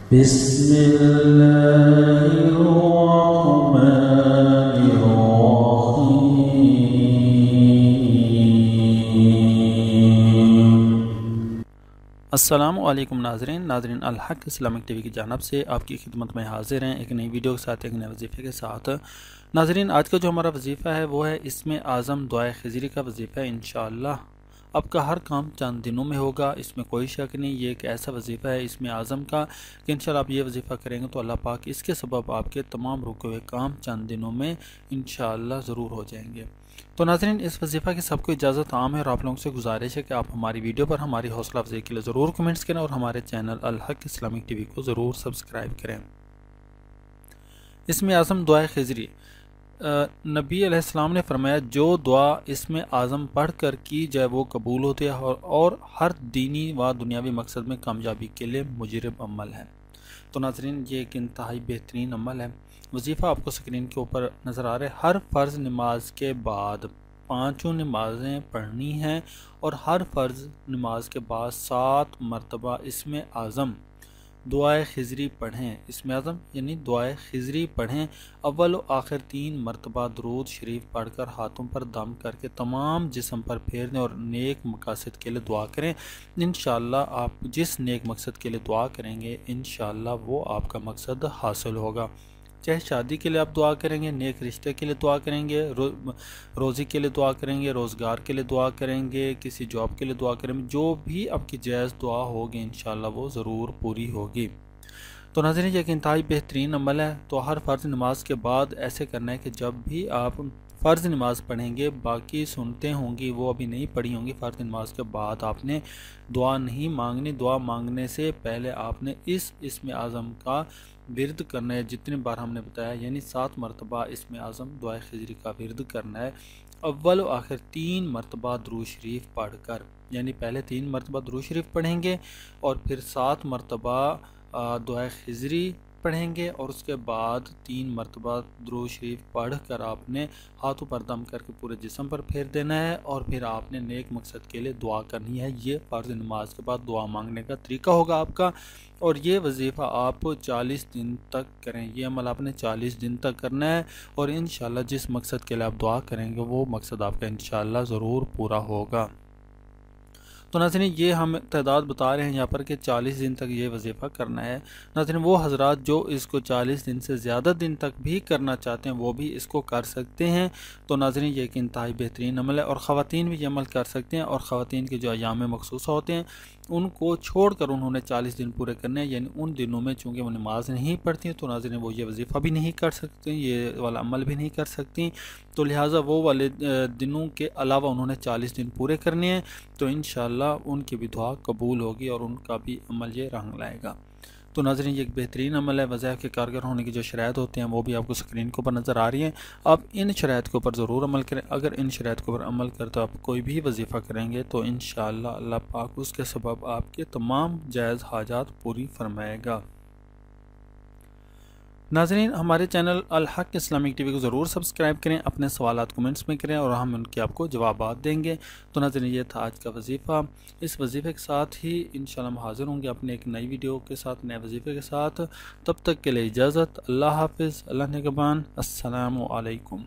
अस्सलामुअलैकुम नाज़रीन अल हक़ इस्लामिक टीवी की जानिब से आपकी खिदमत में हाजिर हैं एक नई वीडियो के साथ, एक नए वजीफ़े के साथ। नाज़रीन, आज का जो हमारा वजीफ़ा है वो है इसमें आज़म दुआए खिज़री का वजीफ़ा है। इंशाअल्लाह आपका हर काम चंद दिनों में होगा, इसमें कोई शक नहीं। ये एक ऐसा वजीफ़ा है इसमें आज़म का कि इंशाअल्लाह आप ये वजीफ़ा करेंगे तो अल्लाह पाक इसके सबब आपके तमाम रुके हुए काम चंद दिनों में इंशाअल्लाह ज़रूर हो जाएंगे। तो नाज़रीन, इस वजीफ़ा की सबको इजाज़त आम है और आप लोगों से गुजारिश है कि आप हमारी वीडियो पर हमारी हौसला अफजाई के लिए ज़रूर कमेंट्स करें और हमारे चैनल अल हक़ इस्लामिक टीवी को ज़रूर सब्सक्राइब करें। इसमें आज़म दुआ खिज़री, नबी अलैहिस्सलाम ने फरमाया जो दुआ इसमें आज़म पढ़ कर की जाए वो कबूल होती है और हर दीनी व दुनियावी मकसद में कामयाबी के लिए मुजरिब अमल है। तो नाज़रीन, ये एक इंतहाई बेहतरीन अमल है। वजीफ़ा आपको स्क्रीन के ऊपर नज़र आ रहा है। हर फ़र्ज़ नमाज के बाद 5 नमाज़ें पढ़नी हैं और हर फ़र्ज़ नमाज के बाद 7 मरतबा इसमें आज़म दुआए खिज़री पढ़ें। इसमें आज़म यानी दुआए खिज़री पढ़ें। अव्वल व आखिर 3 मरतबा दरूद शरीफ पढ़कर हाथों पर दम करके तमाम जिस्म पर फेर दें और नेक मकसद के लिए दुआ करें। इंशाअल्लाह आप जिस नेक मकसद के लिए दुआ करेंगे इंशाअल्लाह वो आपका मकसद हासिल होगा। चाहे शादी के लिए आप दुआ करेंगे, नेक रिश्ते के लिए दुआ करेंगे, रोज़ी के लिए दुआ करेंगे, रोज़गार के लिए दुआ करेंगे, किसी जॉब के लिए दुआ करेंगे, जो भी आपकी जायज़ दुआ होगी इंशाअल्लाह वो ज़रूर पूरी होगी। तो नाज़रीन, ये एक इंतहाई बेहतरीन अमल है। तो हर फ़र्ज़ नमाज के बाद ऐसे करना है कि जब भी आप फ़र्ज़ नमाज पढ़ेंगे, बाकी सुनते होंगी वो अभी नहीं पढ़ी होंगी, फ़र्ज़ नमाज के बाद आपने दुआ नहीं मांगनी। दुआ मांगने से पहले आपने इसमें आज़म का विर्द करना है जितनी बार हमने बताया, यानी 7 मरतबा इसमें आज़म दुआ खिज़री का विर्द करना है। अव्वल व आखिर 3 मरतबा दुरूद शरीफ पढ़कर, यानी पहले 3 मरतबा दुरूद शरीफ पढ़ेंगे और फिर 7 मरतबा दुआ खिज़री पढ़ेंगे और उसके बाद 3 मरतबा दुरूद शरीफ पढ़ कर आपने हाथों पर दम करके पूरे जिस्म पर फेर देना है और फिर आपने नेक मकसद के लिए दुआ करनी है। ये फ़र्ज़ नमाज के बाद दुआ मांगने का तरीका होगा आपका। और ये वजीफ़ा आप 40 दिन तक करें। ये अमल आपने 40 दिन तक करना है और इंशाअल्लाह जिस मकसद के लिए आप दुआ करेंगे वो मकसद आपका इंशाअल्लाह ज़रूर पूरा होगा। तो नाज़रीन, ये हम तादाद बता रहे हैं यहाँ पर कि 40 दिन तक ये वजीफ़ा करना है। नाज़रीन, वो हज़रात जो इसको 40 दिन से ज़्यादा दिन तक भी करना चाहते हैं वो भी इसको कर सकते हैं। तो नाज़रीन, ये एक इंतहाई बेहतरीन अमल है और ख़वातीन भी ये अमल कर सकते हैं। और ख़वातीन के जो अयाम मखसूस होते हैं उनको छोड़कर उन्होंने 40 दिन पूरे करने हैं, यानी उन दिनों में चूँकि वो नमाज नहीं पढ़ती तो नाज़रीन वो ये वजीफ़ा भी नहीं कर सकती, ये वाला अमल भी नहीं कर सकती। तो लिहाजा वो वाले दिनों के अलावा उन्होंने 40 दिन पूरे करने हैं। तो इंशाअल्लाह उनकी भी दुआ कबूल होगी और उनका भी अमल ये रंग लाएगा। तो नाज़रीन, ये एक बेहतरीन अमल है। वज़ाइफ़ के कारगर होने की जो शराइत होते हैं वो भी आपको स्क्रीन के ऊपर नज़र आ रही हैं। आप इन शराइत के ऊपर ज़रूर अमल करें। अगर इन शराइत के ऊपर अमल करते आप कोई भी वजीफ़ा करेंगे तो इंशाअल्लाह अल्लाह पाक उसके सबब आपके तमाम जायज़ हाजात पूरी फरमाएगा। नाज़रीन, हमारे चैनल अल हक़ इस्लामिक टीवी को ज़रूर सब्सक्राइब करें, अपने सवालात कमेंट्स में करें और हम उनके आपको जवाबात देंगे। तो नाज़रीन, ये था आज का वजीफ़ा। इस वजीफ़े के साथ ही इंशाअल्लाह हम हाज़िर होंगे अपने एक नई वीडियो के साथ, नए वजीफ़े के साथ। तब तक के लिए इजाज़त। अल्लाह हाफ़िज़, अल्लाह निगहबान। अस्सलामु अलैकुम।